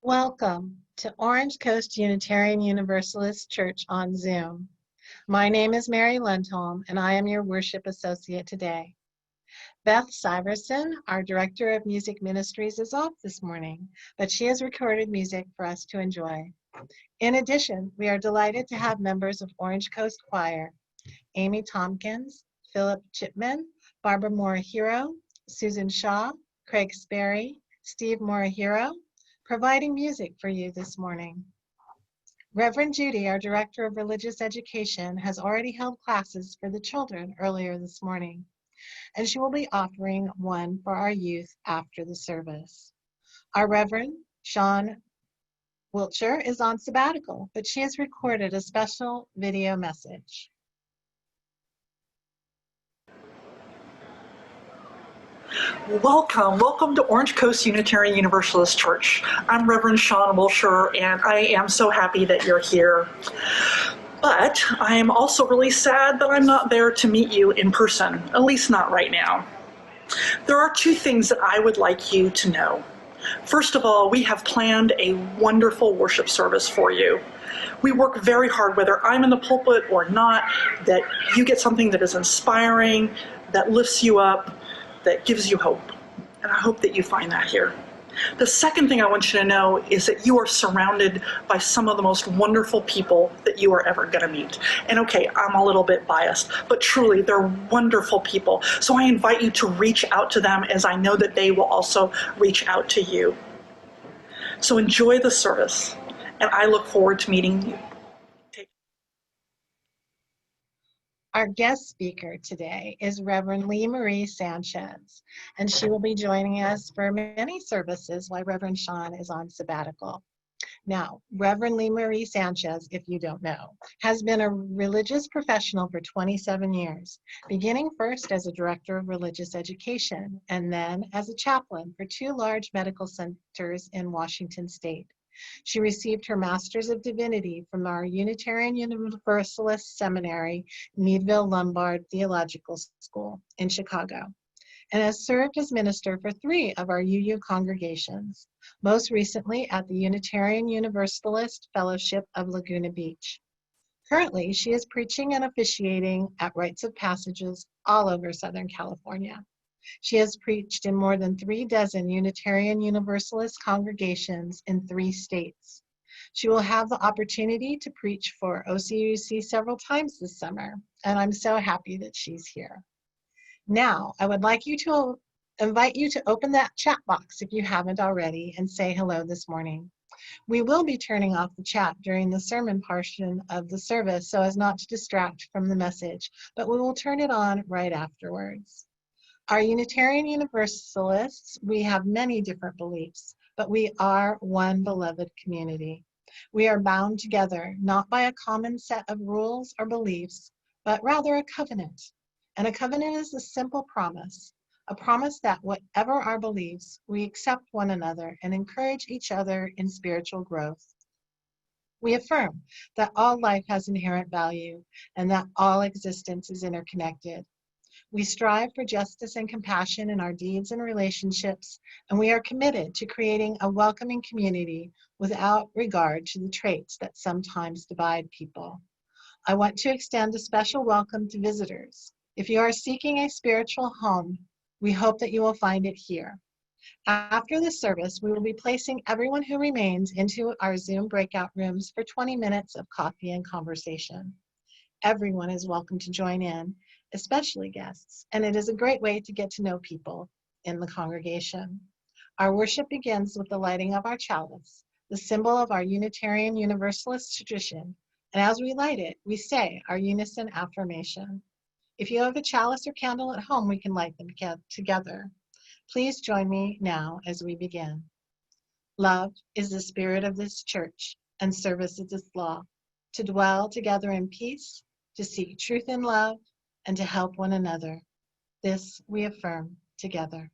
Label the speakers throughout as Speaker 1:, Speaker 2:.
Speaker 1: Welcome to Orange Coast Unitarian Universalist Church on Zoom. My name is Mary Lundholm, and I am your worship associate today. Beth Syverson, our Director of Music Ministries, is off this morning, but she has recorded music for us to enjoy. In addition, we are delighted to have members of Orange Coast Choir, Amy Tompkins, Philip Chipman, Barbara Morihiro, Susan Shaw, Craig Sperry, Steve Morihiro, providing music for you this morning. Reverend Judy, our Director of Religious Education, has already held classes for the children earlier this morning, and she will be offering one for our youth after the service. Our Reverend Sean Wiltshire is on sabbatical, but she has recorded a special video message.
Speaker 2: Welcome to Orange Coast Unitarian Universalist Church. I'm Reverend Sean Wilshire, and I am so happy that you're here. But I am also really sad that I'm not there to meet you in person, at least not right now. There are two things that I would like you to know. First of all, we have planned a wonderful worship service for you. We work very hard, whether I'm in the pulpit or not, that you get something that is inspiring, that lifts you up, that gives you hope. And I hope that you find that here. The second thing I want you to know is that you are surrounded by some of the most wonderful people that you are ever going to meet. And okay, I'm a little bit biased, but truly they're wonderful people. So I invite you to reach out to them, as I know that they will also reach out to you. So enjoy the service, and I look forward to meeting you.
Speaker 1: Our guest speaker today is Reverend Marie Sanchez, and she will be joining us for many services while Reverend Sean is on sabbatical. Now, Reverend Marie Sanchez, if you don't know, has been a religious professional for 27 years, beginning first as a director of religious education and then as a chaplain for two large medical centers in Washington State. She received her Master's of Divinity from our Unitarian Universalist Seminary, Meadville Lombard Theological School in Chicago, and has served as minister for 3 of our UU congregations, most recently at the Unitarian Universalist Fellowship of Laguna Beach. Currently, she is preaching and officiating at Rites of Passages all over Southern California. She has preached in more than 36 Unitarian Universalist congregations in 3 states. She will have the opportunity to preach for OCUC several times this summer, and I'm so happy that she's here. Now, I would like you to invite you to open that chat box if you haven't already and say hello this morning. We will be turning off the chat during the sermon portion of the service so as not to distract from the message, but we will turn it on right afterwards. Our Unitarian Universalists, we have many different beliefs, but we are one beloved community. We are bound together, not by a common set of rules or beliefs, but rather a covenant. And a covenant is a simple promise, a promise that whatever our beliefs, we accept one another and encourage each other in spiritual growth. We affirm that all life has inherent value and that all existence is interconnected. We strive for justice and compassion in our deeds and relationships, and we are committed to creating a welcoming community without regard to the traits that sometimes divide people. I want to extend a special welcome to visitors. If you are seeking a spiritual home, we hope that you will find it here. After the service, we will be placing everyone who remains into our Zoom breakout rooms for 20 minutes of coffee and conversation. Everyone is welcome to join in, especially guests, and it is a great way to get to know people in the congregation. Our worship begins with the lighting of our chalice, the symbol of our Unitarian Universalist tradition, and as we light it, we say our unison affirmation. If you have a chalice or candle at home, we can light them together. Please join me now as we begin. Love is the spirit of this church, and service is its law, to dwell together in peace, to seek truth in love, and to help one another. This we affirm together.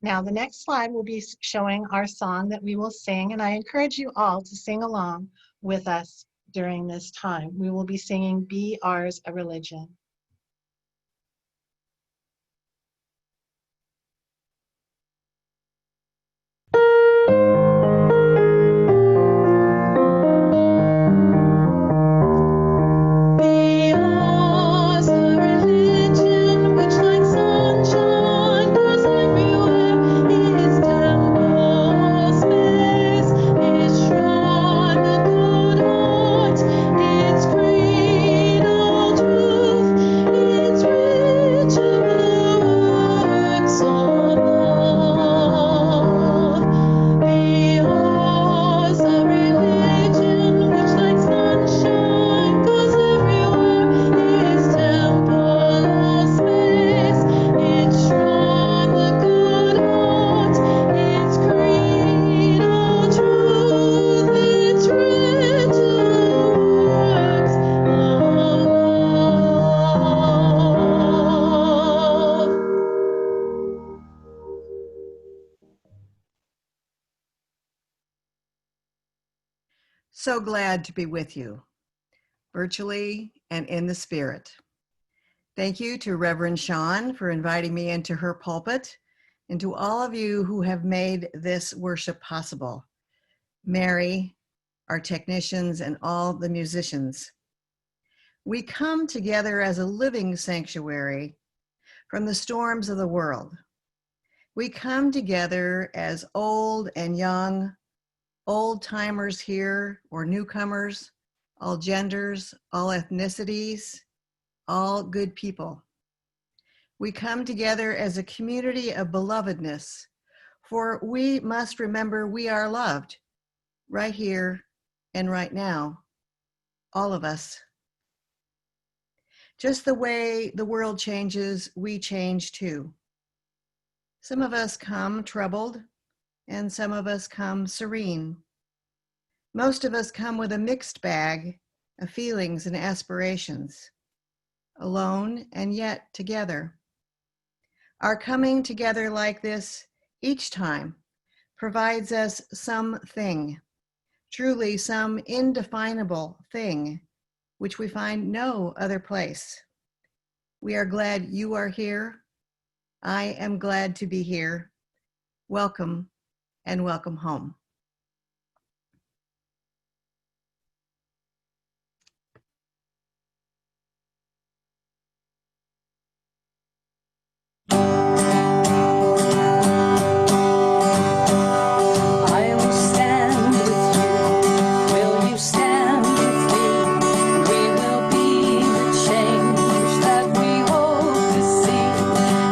Speaker 1: Now the next slide will be showing our song that we will sing, and I encourage you all to sing along with us during this time. We will be singing Be Ours a Religion.
Speaker 3: So glad to be with you, virtually and in the spirit. Thank you to Reverend Sean for inviting me into her pulpit, and to all of you who have made this worship possible. Mary, our technicians, and all the musicians. We come together as a living sanctuary from the storms of the world. We come together as old and young, old timers here or newcomers, all genders, all ethnicities, all good people. We come together as a community of belovedness, for we must remember we are loved right here and right now, all of us. Just the way the world changes, we change too. Some of us come troubled, and some of us come serene. Most of us come with a mixed bag of feelings and aspirations, alone and yet together. Our coming together like this each time provides us something, truly some indefinable thing, which we find no other place. We are glad you are here. I am glad to be here. Welcome and welcome home.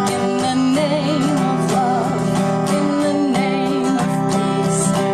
Speaker 4: In the name of love, in the name of peace.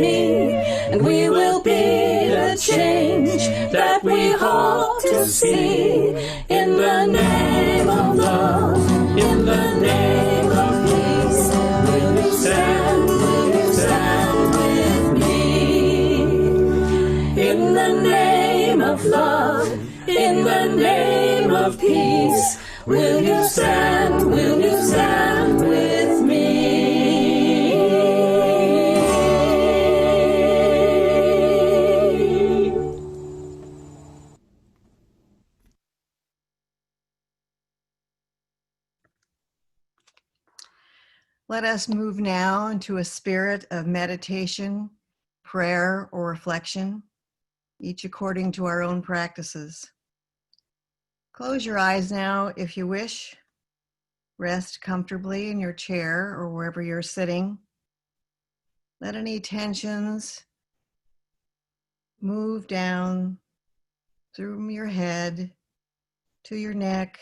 Speaker 4: me, and we will be the change that we hope to see. In the name of love, in the name of peace, will you stand with me? In the name of love, in the name of peace, will you stand with me?
Speaker 3: Let us move now into a spirit of meditation, prayer, or reflection, each according to our own practices. Close your eyes now if you wish. Rest comfortably in your chair or wherever you're sitting. Let any tensions move down through your head to your neck,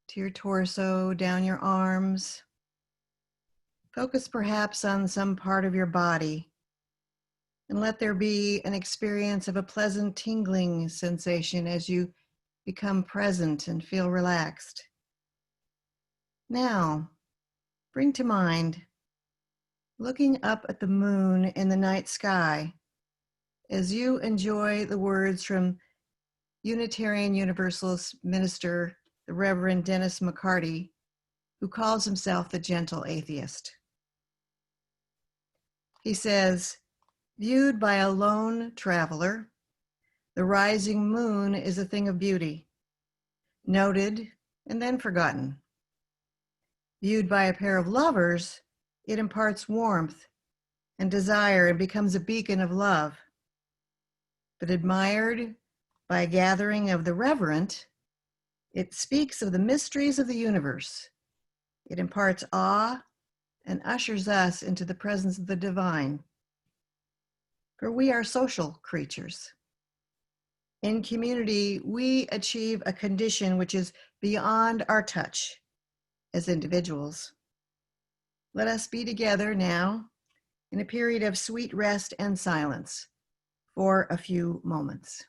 Speaker 3: to your torso, down your arms. Focus perhaps on some part of your body and let there be an experience of a pleasant tingling sensation as you become present and feel relaxed. Now, bring to mind looking up at the moon in the night sky as you enjoy the words from Unitarian Universalist minister, the Reverend Dennis McCarty, who calls himself the gentle atheist. He says, viewed by a lone traveler, the rising moon is a thing of beauty, noted and then forgotten. Viewed by a pair of lovers, it imparts warmth and desire and becomes a beacon of love. But admired by a gathering of the reverent, it speaks of the mysteries of the universe. It imparts awe and ushers us into the presence of the divine. For we are social creatures. In community, we achieve a condition which is beyond our touch as individuals. Let us be together now in a period of sweet rest and silence for a few moments.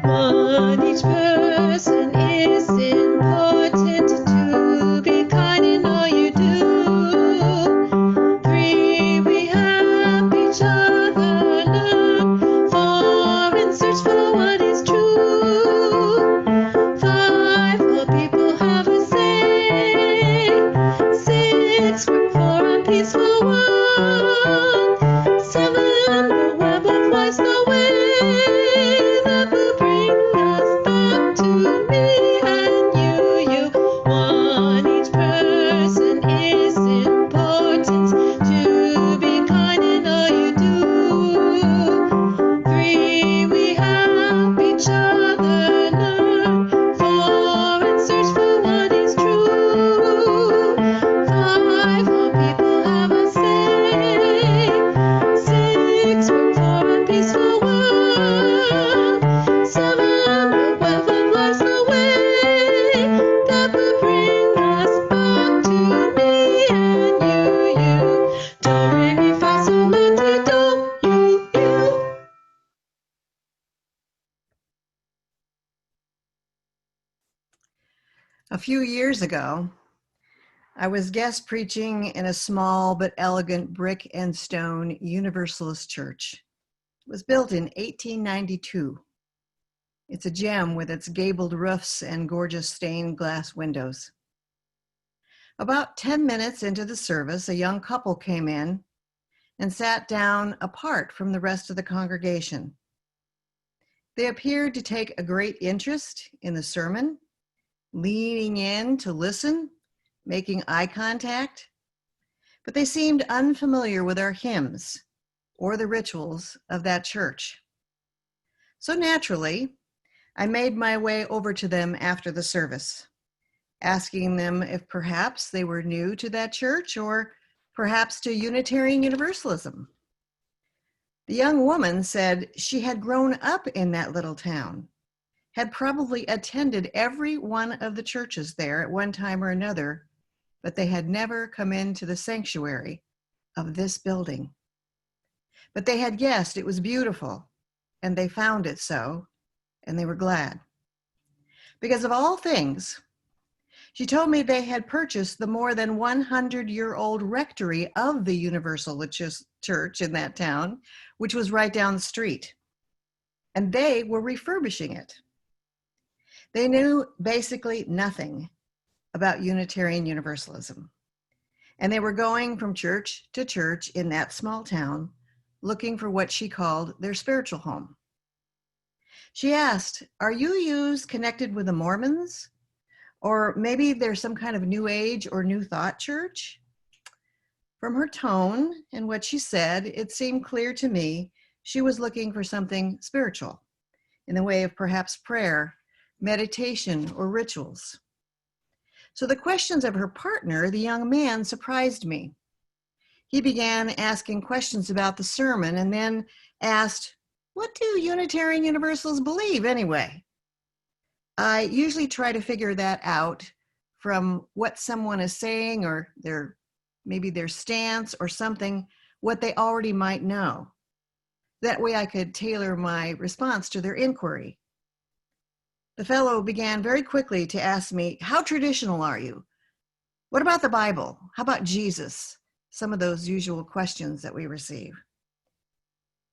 Speaker 4: One, each person is important to be kind in all you do. 3, we help each other look for and search for what is true. 5, all people have a say. 6, work for a peaceful world. 7, the web of life's the way that will bring us back
Speaker 3: A few years ago, I was guest preaching in a small but elegant brick and stone Universalist church. It was built in 1892. It's a gem with its gabled roofs and gorgeous stained glass windows. About 10 minutes into the service, a young couple came in and sat down apart from the rest of the congregation. They appeared to take a great interest in the sermon, leaning in to listen, making eye contact, but they seemed unfamiliar with our hymns or the rituals of that church. So naturally, I made my way over to them after the service, asking them if perhaps they were new to that church or perhaps to Unitarian Universalism. The young woman said she had grown up in that little town, had probably attended every one of the churches there at one time or another, but they had never come into the sanctuary of this building. But they had guessed it was beautiful, and they found it so, and they were glad. Because of all things, she told me they had purchased the more than 100-year-old rectory of the Universalist Church in that town, which was right down the street, and they were refurbishing it. They knew basically nothing about Unitarian Universalism, and they were going from church to church in that small town, looking for what she called their spiritual home. She asked, "Are you connected with the Mormons? Or maybe there's some kind of New Age or New Thought church?" From her tone and what she said, it seemed clear to me she was looking for something spiritual in the way of perhaps prayer, meditation, or rituals. So the questions of her partner, the young man, surprised me. He began asking questions about the sermon and then asked, "What do Unitarian Universalists believe anyway?" I usually try to figure that out from what someone is saying or maybe their stance or something, what they already might know. That way I could tailor my response to their inquiry. The fellow began very quickly to ask me, "How traditional are you? What about the Bible? How about Jesus?" Some of those usual questions that we receive.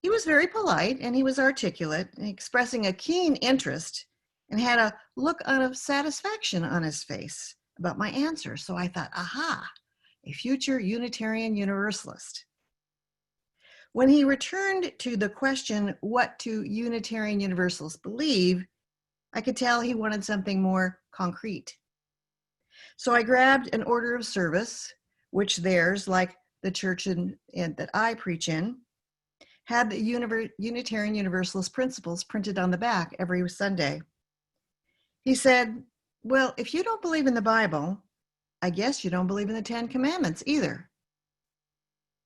Speaker 3: He was very polite and he was articulate, expressing a keen interest, and had a look of satisfaction on his face about my answer. So I thought, aha, a future Unitarian Universalist. When he returned to the question, what do Unitarian Universalists believe, I could tell he wanted something more concrete. So I grabbed an order of service, which theirs, like the church that I preach in, had the Unitarian Universalist principles printed on the back every Sunday. He said, "Well, if you don't believe in the Bible, I guess you don't believe in the 10 Commandments either."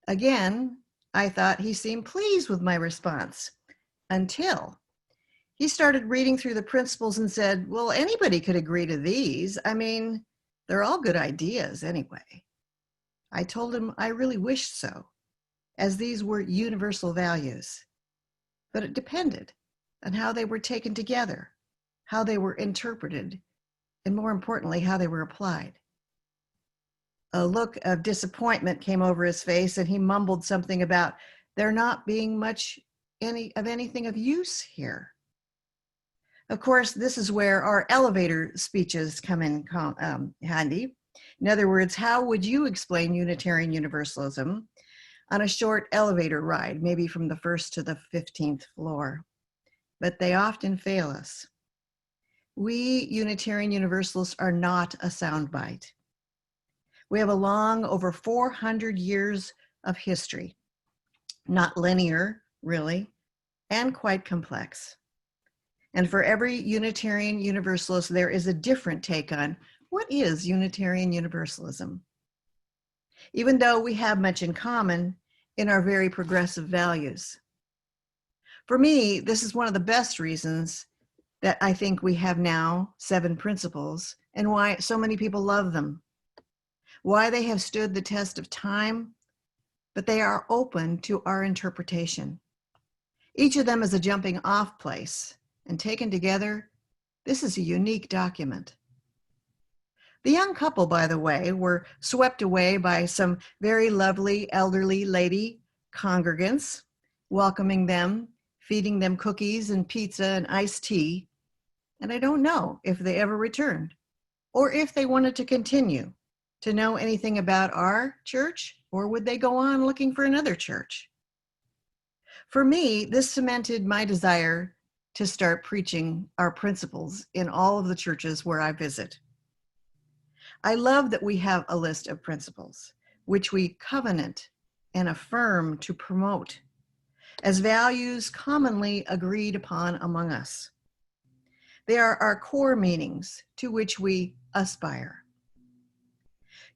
Speaker 3: Again, I thought he seemed pleased with my response until he started reading through the principles and said, "Well, anybody could agree to these. I mean, they're all good ideas anyway." I told him I really wished so, as these were universal values, but it depended on how they were taken together, how they were interpreted, and more importantly, how they were applied. A look of disappointment came over his face, and he mumbled something about there not being much anything of use here. Of course, this is where our elevator speeches come in handy. In other words, how would you explain Unitarian Universalism on a short elevator ride, maybe from the 1st to the 15th floor? But they often fail us. We Unitarian Universalists are not a soundbite. We have a long, over 400 years of history, not linear, really, and quite complex. And for every Unitarian Universalist, there is a different take on what is Unitarian Universalism. Even though we have much in common in our very progressive values. For me, this is one of the best reasons that I think we have now 7 principles and why so many people love them. Why they have stood the test of time, but they are open to our interpretation. Each of them is a jumping off place, and taken together, this is a unique document. The young couple, by the way, were swept away by some very lovely elderly lady congregants, welcoming them, feeding them cookies and pizza and iced tea. And I don't know if they ever returned or if they wanted to continue to know anything about our church, or would they go on looking for another church? For me, this cemented my desire to start preaching our principles in all of the churches where I visit. I love that we have a list of principles, which we covenant and affirm to promote as values commonly agreed upon among us. They are our core meanings to which we aspire.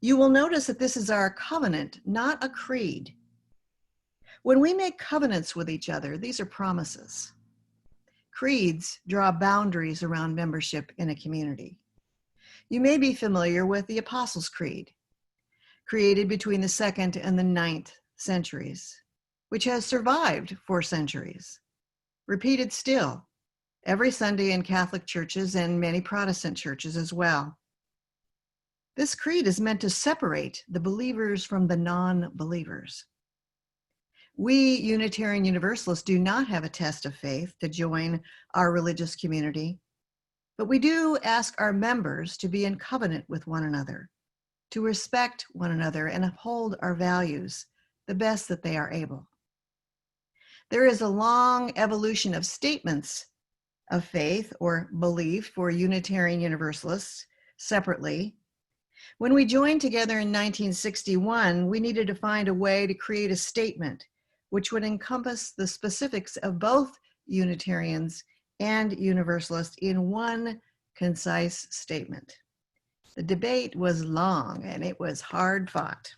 Speaker 3: You will notice that this is our covenant, not a creed. When we make covenants with each other, these are promises. Creeds draw boundaries around membership in a community. You may be familiar with the Apostles' Creed, created between the 2nd and the 9th centuries, which has survived for centuries, repeated still every Sunday in Catholic churches and many Protestant churches as well. This creed is meant to separate the believers from the non-believers. We Unitarian Universalists do not have a test of faith to join our religious community, but we do ask our members to be in covenant with one another, to respect one another and uphold our values the best that they are able. There is a long evolution of statements of faith or belief for Unitarian Universalists separately. When we joined together in 1961, we needed to find a way to create a statement which would encompass the specifics of both Unitarians and Universalists in one concise statement. The debate was long and it was hard fought.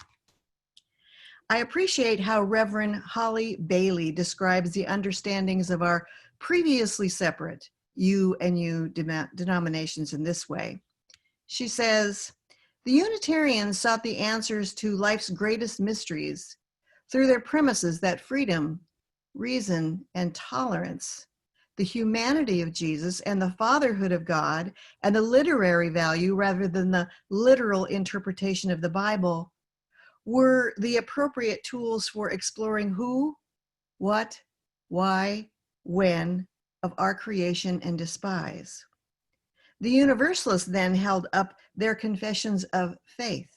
Speaker 3: I appreciate how Reverend Holly Bailey describes the understandings of our previously separate U and U denominations in this way. She says, the Unitarians sought the answers to life's greatest mysteries through their premises that freedom, reason, and tolerance, the humanity of Jesus and the fatherhood of God, and the literary value rather than the literal interpretation of the Bible were the appropriate tools for exploring who, what, why, when of our creation and despise. The Universalists then held up their confessions of faith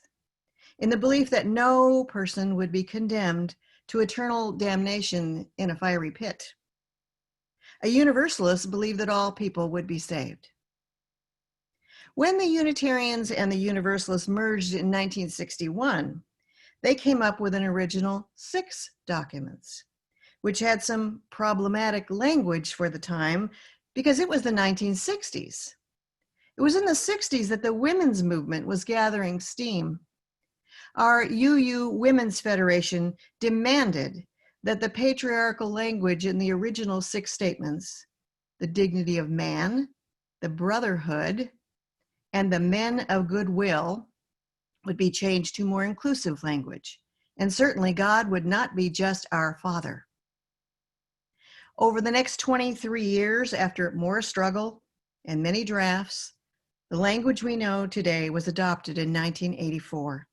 Speaker 3: in the belief that no person would be condemned to eternal damnation in a fiery pit. A Universalist believed that all people would be saved. When the Unitarians and the Universalists merged in 1961, they came up with an original 6 documents, which had some problematic language for the time because it was the 1960s. It was in the 60s that the women's movement was gathering steam. Our UU Women's Federation demanded that the patriarchal language in the original 6 statements, the dignity of man, the brotherhood, and the men of goodwill, would be changed to more inclusive language. And certainly God would not be just our Father. Over the next 23 years, after more struggle and many drafts, the language we know today was adopted in 1984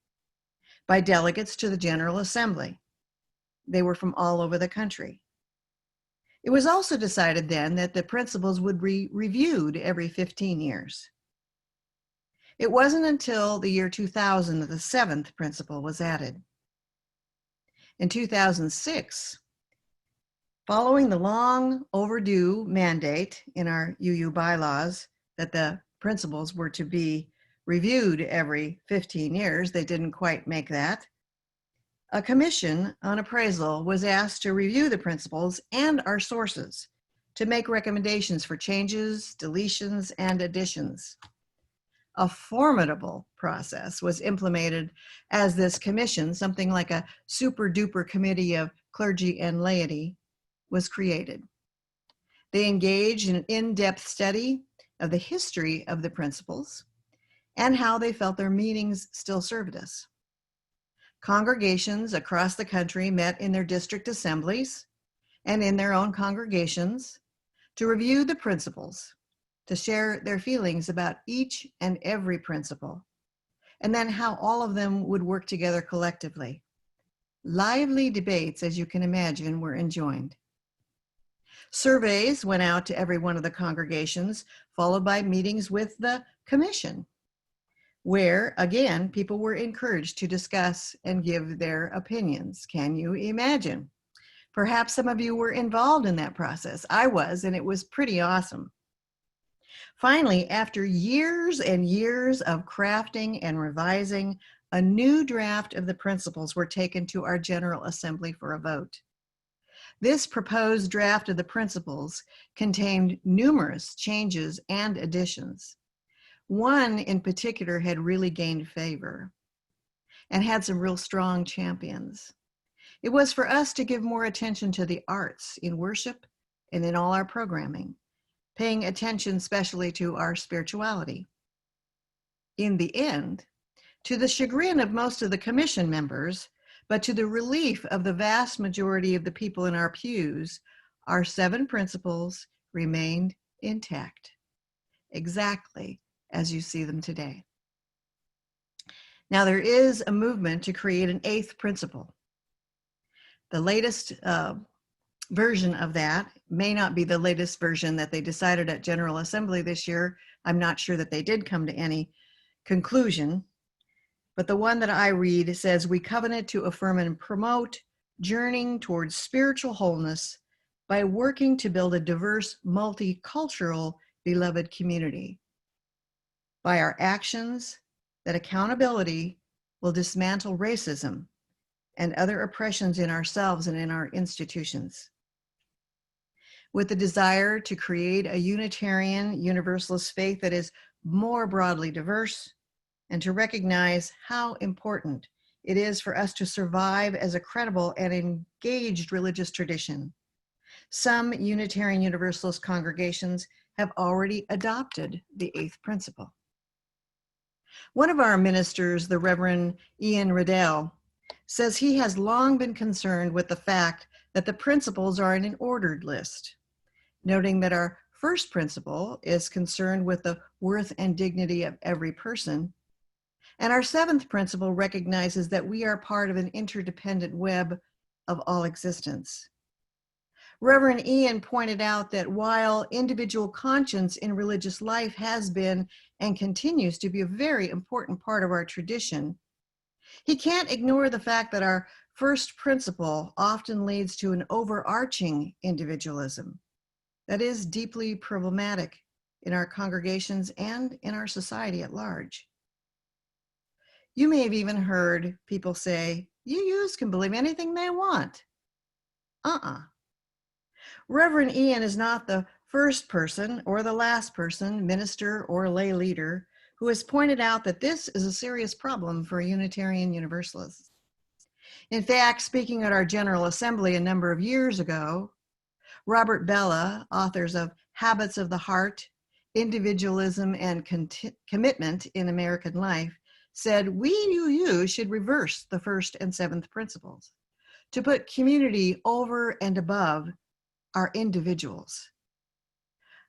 Speaker 3: by delegates to the General Assembly. They were from all over the country. It was also decided then that the principles would be reviewed every 15 years. It wasn't until the year 2000 that the 7th principle was added. In 2006, following the long overdue mandate in our UU bylaws that the principles were to be reviewed every 15 years, they didn't quite make that. A commission on appraisal was asked to review the principles and our sources to make recommendations for changes, deletions, and additions. A formidable process was implemented as this commission, something like a super duper committee of clergy and laity, was created. They engaged in an in-depth study of the history of the principles and how they felt their meanings still served us. Congregations across the country met in their district assemblies and in their own congregations to review the principles, to share their feelings about each and every principle, and then how all of them would work together collectively. Lively debates, as you can imagine, were enjoined. Surveys went out to every one of the congregations, followed by meetings with the commission, where, again, people were encouraged to discuss and give their opinions. Can you imagine? Perhaps some of you were involved in that process. I was, and it was pretty awesome. Finally, after years and years of crafting and revising, a new draft of the principles were taken to our General Assembly for a vote. This proposed draft of the principles contained numerous changes and additions. One in particular had really gained favor and had some real strong champions. It was for us to give more attention to the arts in worship and in all our programming, paying attention especially to our spirituality. In the end, to the chagrin of most of the commission members, but to the relief of the vast majority of the people in our pews, our 7 principles remained intact, exactly as you see them today. Now, there is a movement to create an 8th principle. The latest version of that may not be the latest version that they decided at General Assembly this year. I'm not sure that they did come to any conclusion, but the one that I read says, we covenant to affirm and promote journeying towards spiritual wholeness by working to build a diverse, multicultural, beloved community. By our actions, that accountability will dismantle racism and other oppressions in ourselves and in our institutions. With the desire to create a Unitarian Universalist faith that is more broadly diverse, and to recognize how important it is for us to survive as a credible and engaged religious tradition. Some Unitarian Universalist congregations have already adopted the 8th principle. One of our ministers, the Reverend Ian Riddell, says he has long been concerned with the fact that the principles are in an ordered list, noting that our first principle is concerned with the worth and dignity of every person, and our 7th principle recognizes that we are part of an interdependent web of all existence. Reverend Ian pointed out that while individual conscience in religious life has been and continues to be a very important part of our tradition, he can't ignore the fact that our first principle often leads to an overarching individualism that is deeply problematic in our congregations and in our society at large. You may have even heard people say, UUs can believe anything they want. Reverend Ian is not the first person or the last person, minister or lay leader, who has pointed out that this is a serious problem for Unitarian Universalists. In fact, speaking at our General Assembly a number of years ago, Robert Bella, authors of Habits of the Heart, Individualism and Commitment in American Life, said we UU should reverse the 1st and 7th principles to put community over and above our individuals.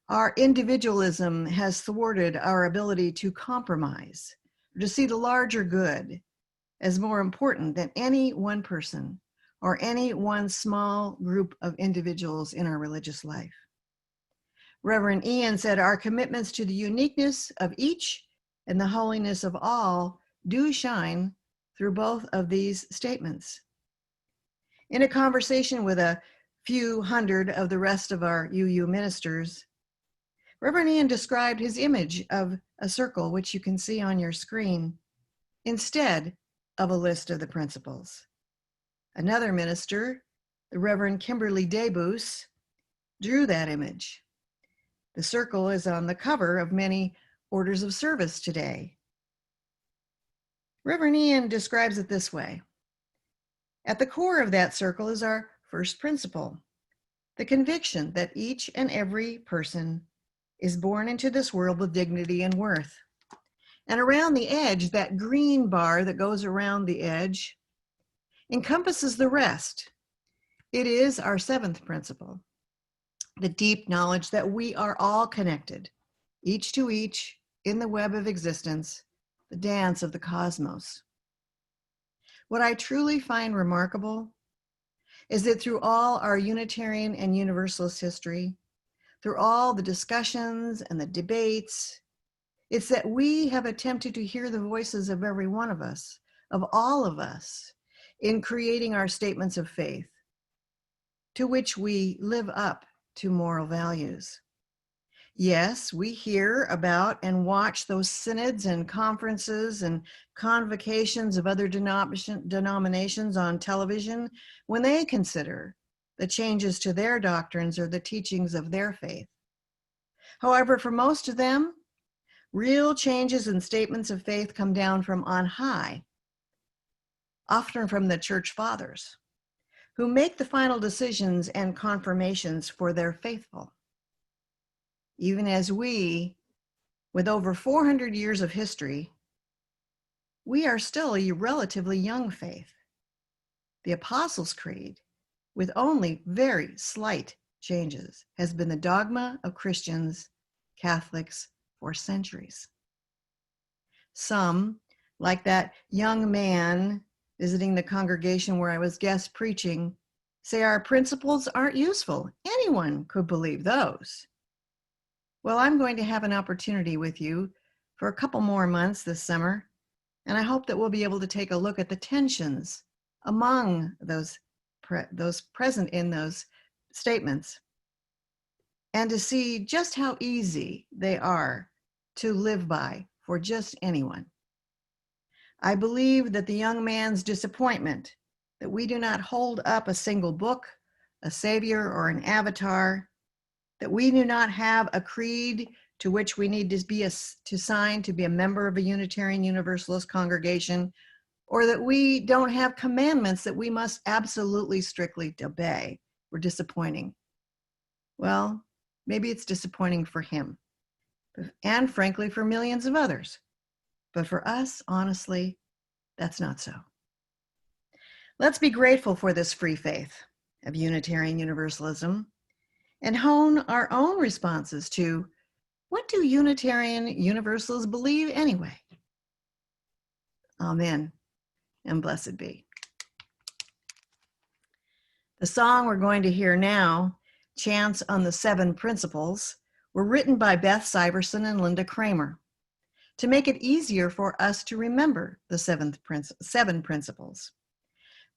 Speaker 3: Our individualism has thwarted our ability to compromise, to see the larger good as more important than any one person or any one small group of individuals in our religious life. Reverend Ian said our commitments to the uniqueness of each and the holiness of all do shine through both of these statements. In a conversation with a few hundred of the rest of our UU ministers, Reverend Ian described his image of a circle, which you can see on your screen, instead of a list of the principles. Another minister, the Reverend Kimberly Debus, drew that image. The circle is on the cover of many orders of service today. Reverend Ian describes it this way. At the core of that circle is our first principle, the conviction that each and every person is born into this world with dignity and worth. And around the edge, that green bar that goes around the edge encompasses the rest. It is our 7th principle, the deep knowledge that we are all connected, each to each in the web of existence, the dance of the cosmos. What I truly find remarkable is that through all our Unitarian and Universalist history, through all the discussions and the debates, it's that we have attempted to hear the voices of every one of us, of all of us, in creating our statements of faith, to which we live up to moral values. Yes, we hear about and watch those synods and conferences and convocations of other denominations on television when they consider the changes to their doctrines or the teachings of their faith. However, for most of them, real changes in statements of faith come down from on high, often from the church fathers, who make the final decisions and confirmations for their faithful. Even as we, with over 400 years of history, we are still a relatively young faith. The Apostles' Creed, with only very slight changes, has been the dogma of Christians, Catholics, for centuries. Some, like that young man visiting the congregation where I was guest preaching, say our principles aren't useful. Anyone could believe those. Well, I'm going to have an opportunity with you for a couple more months this summer, and I hope that we'll be able to take a look at the tensions among those present in those statements, and to see just how easy they are to live by for just anyone. I believe that the young man's disappointment that we do not hold up a single book, a savior, or an avatar, that we do not have a creed to which we need to sign to be a member of a Unitarian Universalist congregation, or that we don't have commandments that we must absolutely strictly obey. We're disappointing. Well, maybe it's disappointing for him, and frankly for millions of others. But for us, honestly, that's not so. Let's be grateful for this free faith of Unitarian Universalism and hone our own responses to, what do Unitarian Universalists believe anyway? Amen, and blessed be. The song we're going to hear now, Chants on the Seven Principles, were written by Beth Syverson and Linda Kramer to make it easier for us to remember the seven principles.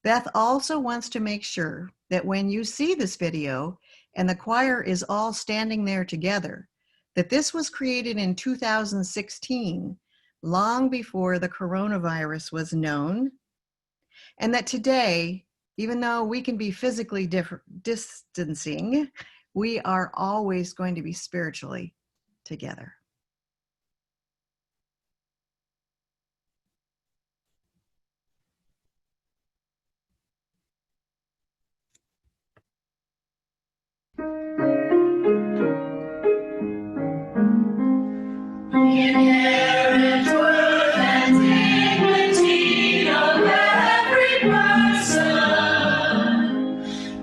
Speaker 3: Beth also wants to make sure that when you see this video and the choir is all standing there together, that this was created in 2016, long before the coronavirus was known, and that today, even though we can be physically distancing, we are always going to be spiritually together.
Speaker 4: Inherent worth and dignity of every person.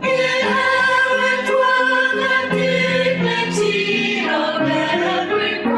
Speaker 4: Inherent worth and dignity of every person.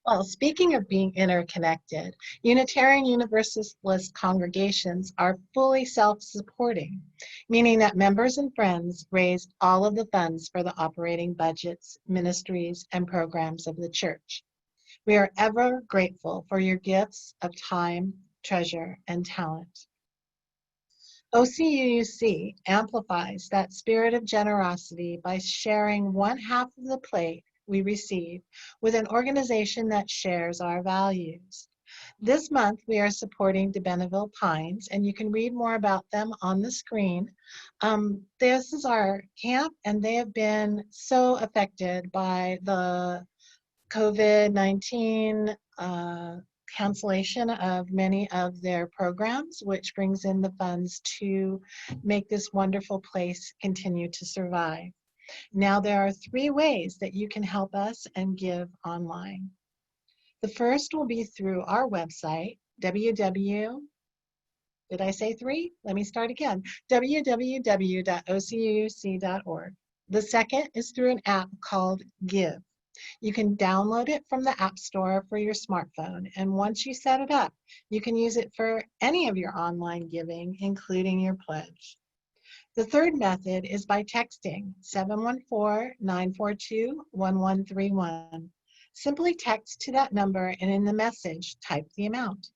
Speaker 1: Well, speaking of being interconnected, Unitarian Universalist congregations are fully self-supporting, meaning that members and friends raise all of the funds for the operating budgets, ministries, and programs of the church. We are ever grateful for your gifts of time, treasure, and talent. OCUUC amplifies that spirit of generosity by sharing one half of the plate we receive with an organization that shares our values. This month, we are supporting the Benneville Pines, and you can read more about them on the screen. This is our camp, and they have been so affected by the COVID-19 cancellation of many of their programs, which brings in the funds to make this wonderful place continue to survive. Now, there are 3 ways that you can help us and give online. The first will be through our website, did I say 3? Let me start again, www.ocuuc.org. The second is through an app called Give. You can download it from the App Store for your smartphone, and once you set it up, you can use it for any of your online giving, including your pledge. The third method is by texting 714-942-1131. Simply text to that number, and in the message, type the amount.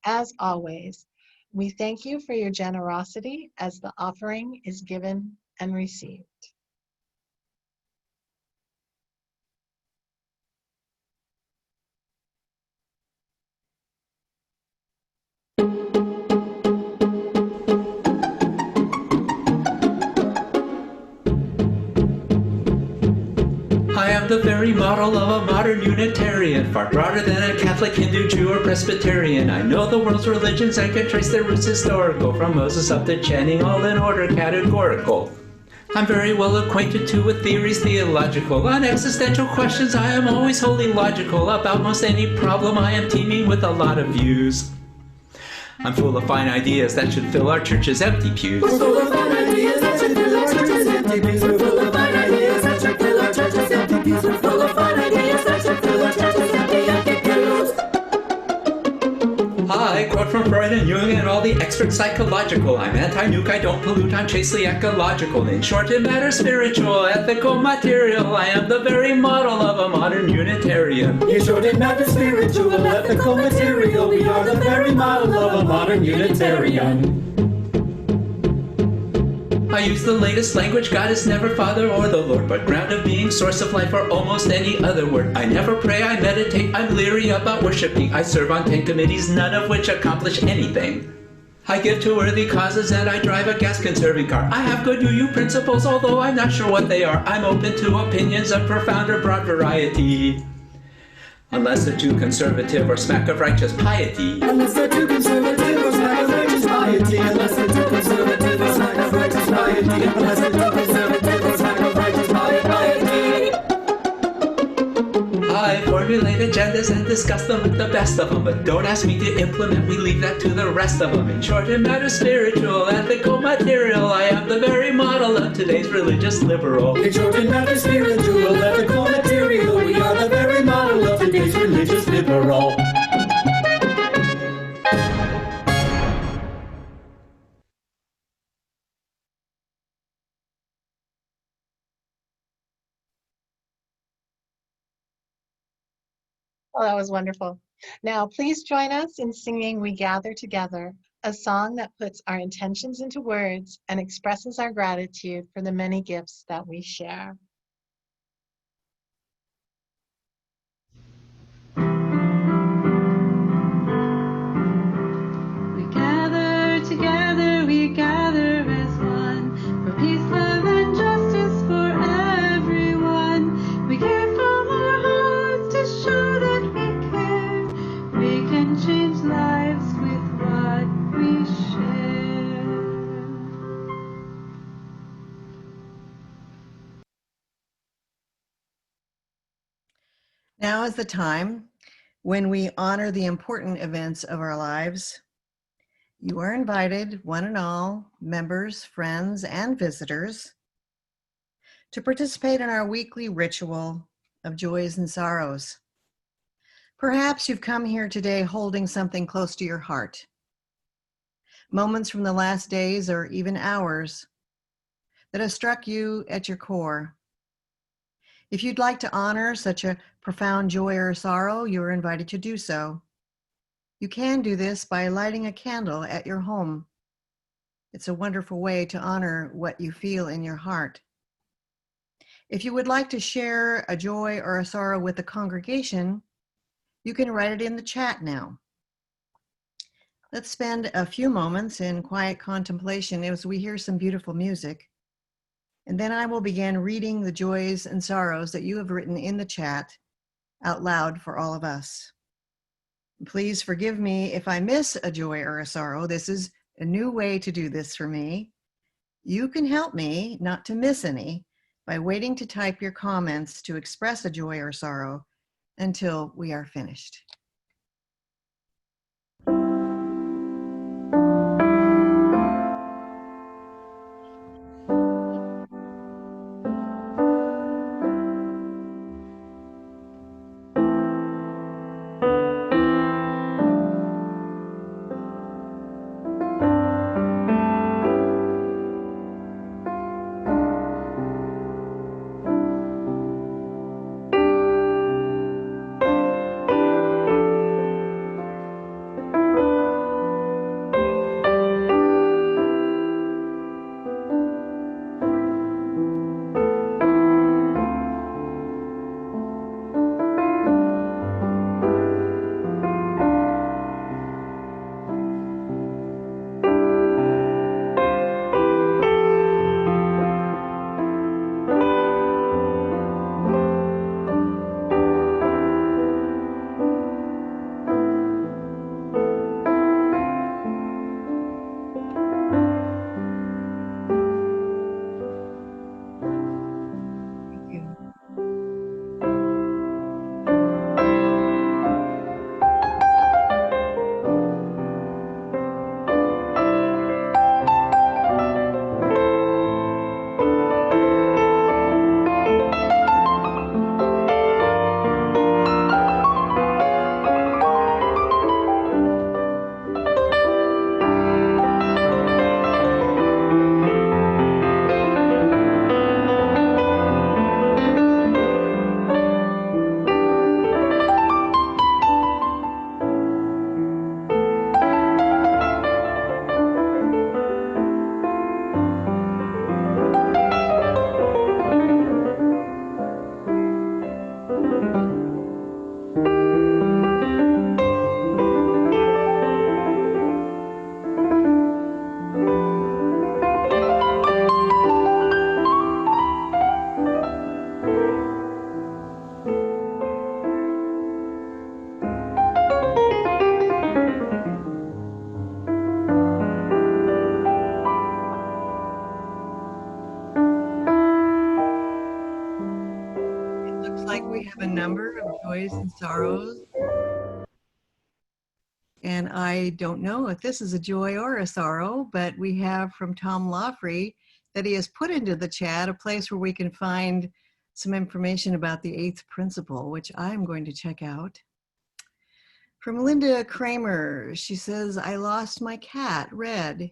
Speaker 1: As always, we thank you for your generosity as the offering is given and received.
Speaker 5: I am the very model of a modern Unitarian, far broader than a Catholic, Hindu, Jew, or Presbyterian. I know the world's religions and can trace their roots historical, from Moses up to Channing, all in order categorical. I'm very well acquainted too with theories theological. On existential questions I am always wholly logical. About most any problem I am teeming with a lot of views. I'm full of fine ideas that should fill our church's empty pews.
Speaker 6: We're full of fine ideas that should fill our church's empty pews. We're full of fine ideas that should fill our church's empty pews. We're full of fine ideas that should fill our church's empty pews.
Speaker 5: I quote from Freud and Jung and all the experts psychological. I'm anti-nuke, I don't pollute, I'm chastely ecological. In short, it matters spiritual, ethical, material. I am the very model of a modern Unitarian.
Speaker 6: In short, it matters spiritual, ethical, material. We are the very model of a modern Unitarian.
Speaker 5: I use the latest language, God is never Father or the Lord, but ground of being, source of life, or almost any other word. I never pray, I meditate, I'm leery about worshiping. I serve on 10 committees, none of which accomplish anything. I give to worthy causes and I drive a gas-conserving car. I have good UU principles, although I'm not sure what they are. I'm open to opinions of profound or broad variety, unless they're too conservative or smack of righteous piety.
Speaker 6: Unless they're too conservative or smack of righteous piety. Unless they're too conservative or smack of righteous piety. Unless they're too conservative or smack of righteous piety.
Speaker 5: I formulate agendas and discuss them with the best of them, but don't ask me to implement, we leave that to the rest of them. In short, it matters spiritual, ethical, material. I am the very model of today's religious liberal.
Speaker 6: In short, it matters spiritual, ethical, material. We are the very model of today's religious liberal.
Speaker 1: Oh, that was wonderful. Now, please join us in singing We Gather Together, a song that puts our intentions into words and expresses our gratitude for the many gifts that we share.
Speaker 4: We gather together, we gather as one, for peace, love, and justice for everyone. We give from our hearts to show that we care. We can change lives with what we share.
Speaker 3: Now is the time when we honor the important events of our lives. You are invited, one and all, members, friends, and visitors, to participate in our weekly ritual of joys and sorrows. Perhaps you've come here today holding something close to your heart. Moments from the last days or even hours that have struck you at your core. If you'd like to honor such a profound joy or sorrow, you are invited to do so. You can do this by lighting a candle at your home. It's a wonderful way to honor what you feel in your heart. If you would like to share a joy or a sorrow with the congregation, you can write it in the chat now. Let's spend a few moments in quiet contemplation as we hear some beautiful music. And then I will begin reading the joys and sorrows that you have written in the chat out loud for all of us. Please forgive me if I miss a joy or a sorrow. This is a new way to do this for me. You can help me not to miss any by waiting to type your comments to express a joy or sorrow until we are finished. Thank you. Looks like we have a number of joys and sorrows. And I don't know if this is a joy or a sorrow, but we have from Tom Lawfrey that he has put into the chat a place where we can find some information about the eighth principle, which I'm going to check out. From Linda Kramer, she says, I lost my cat, Red.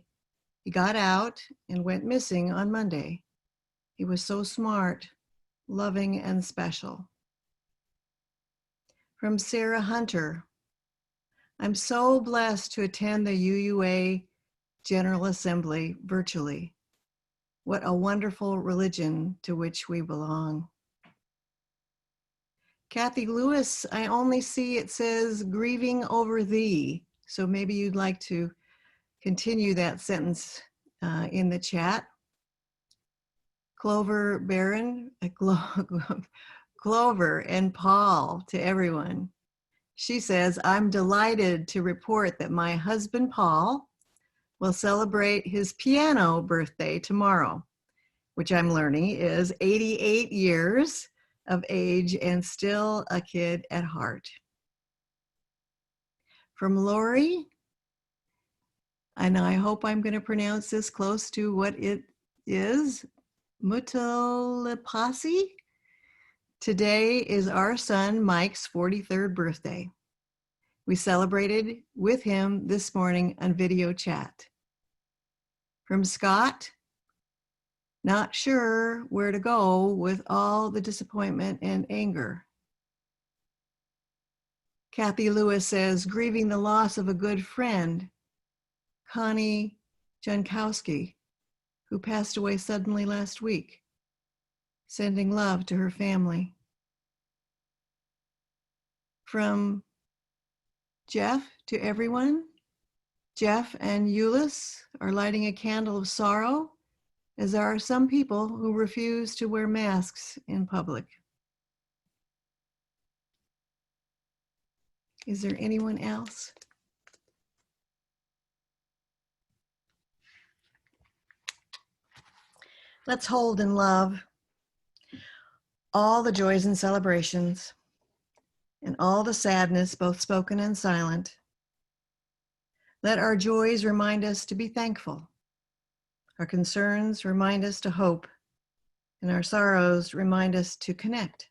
Speaker 3: He got out and went missing on Monday. He was so smart, loving, and special. From Sarah Hunter, I'm so blessed to attend the UUA General Assembly virtually. What a wonderful religion to which we belong. Kathy Lewis, I only see it says grieving over thee. So maybe you'd like to continue that sentence in the chat. Clover Barron, Clover and Paul, to everyone. She says, I'm delighted to report that my husband, Paul, will celebrate his piano birthday tomorrow, which I'm learning is 88 years of age and still a kid at heart. From Lori, and I hope I'm going to pronounce this close to what it is, Mutalipasi. Today is our son Mike's 43rd birthday. We celebrated with him this morning on video chat. From Scott, not sure where to go with all the disappointment and anger. Kathy Lewis says, grieving the loss of a good friend, Connie Jankowski, who passed away suddenly last week, sending love to her family. From Jeff to everyone, Jeff and Euless are lighting a candle of sorrow, as there are some people who refuse to wear masks in public. Is there anyone else? Let's hold in love all the joys and celebrations and all the sadness, both spoken and silent. Let our joys remind us to be thankful. Our concerns remind us to hope, and our sorrows remind us to connect.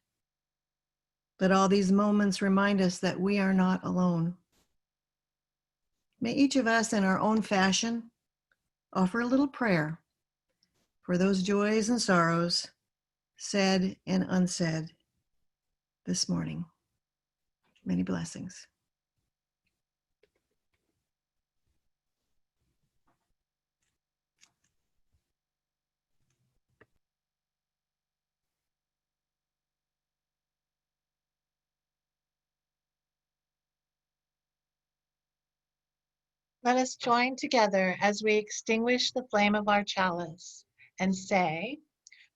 Speaker 3: Let all these moments remind us that we are not alone. May each of us in our own fashion offer a little prayer for those joys and sorrows said and unsaid this morning. Many blessings.
Speaker 1: Let us join together as we extinguish the flame of our chalice and say,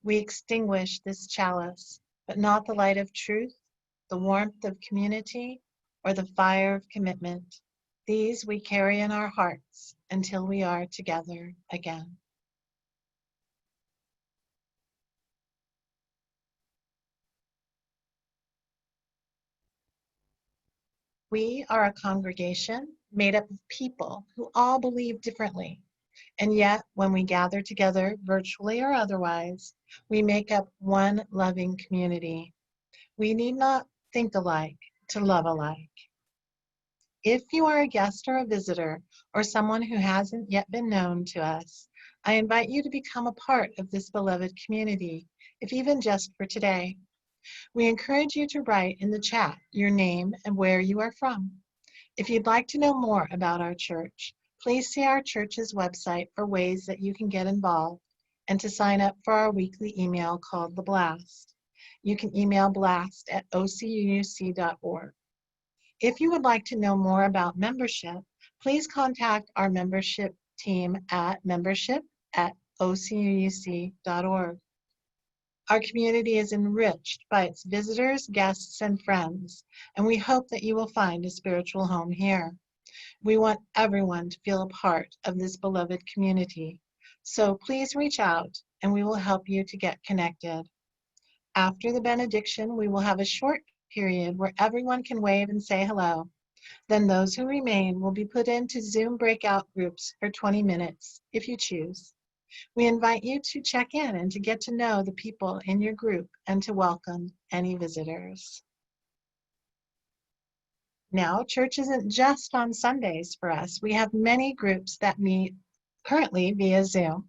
Speaker 1: we extinguish this chalice, but not the light of truth, the warmth of community, or the fire of commitment. These we carry in our hearts until we are together again. We are a congregation made up of people who all believe differently. And yet, when we gather together, virtually or otherwise, we make up one loving community. We need not think alike to love alike. If you are a guest or a visitor, or someone who hasn't yet been known to us, I invite you to become a part of this beloved community, if even just for today. We encourage you to write in the chat your name and where you are from. If you'd like to know more about our church, please see our church's website for ways that you can get involved and to sign up for our weekly email called The Blast. You can email blast@ocuuc.org. If you would like to know more about membership, please contact our membership team at membership@ocuuc.org. Our community is enriched by its visitors, guests, and friends, and we hope that you will find a spiritual home here. We want everyone to feel a part of this beloved community, so please reach out and we will help you to get connected. After the benediction, we will have a short period where everyone can wave and say hello. Then those who remain will be put into Zoom breakout groups for 20 minutes, if you choose. We invite you to check in and to get to know the people in your group and to welcome any visitors. Now, church isn't just on Sundays for us. We have many groups that meet currently via Zoom.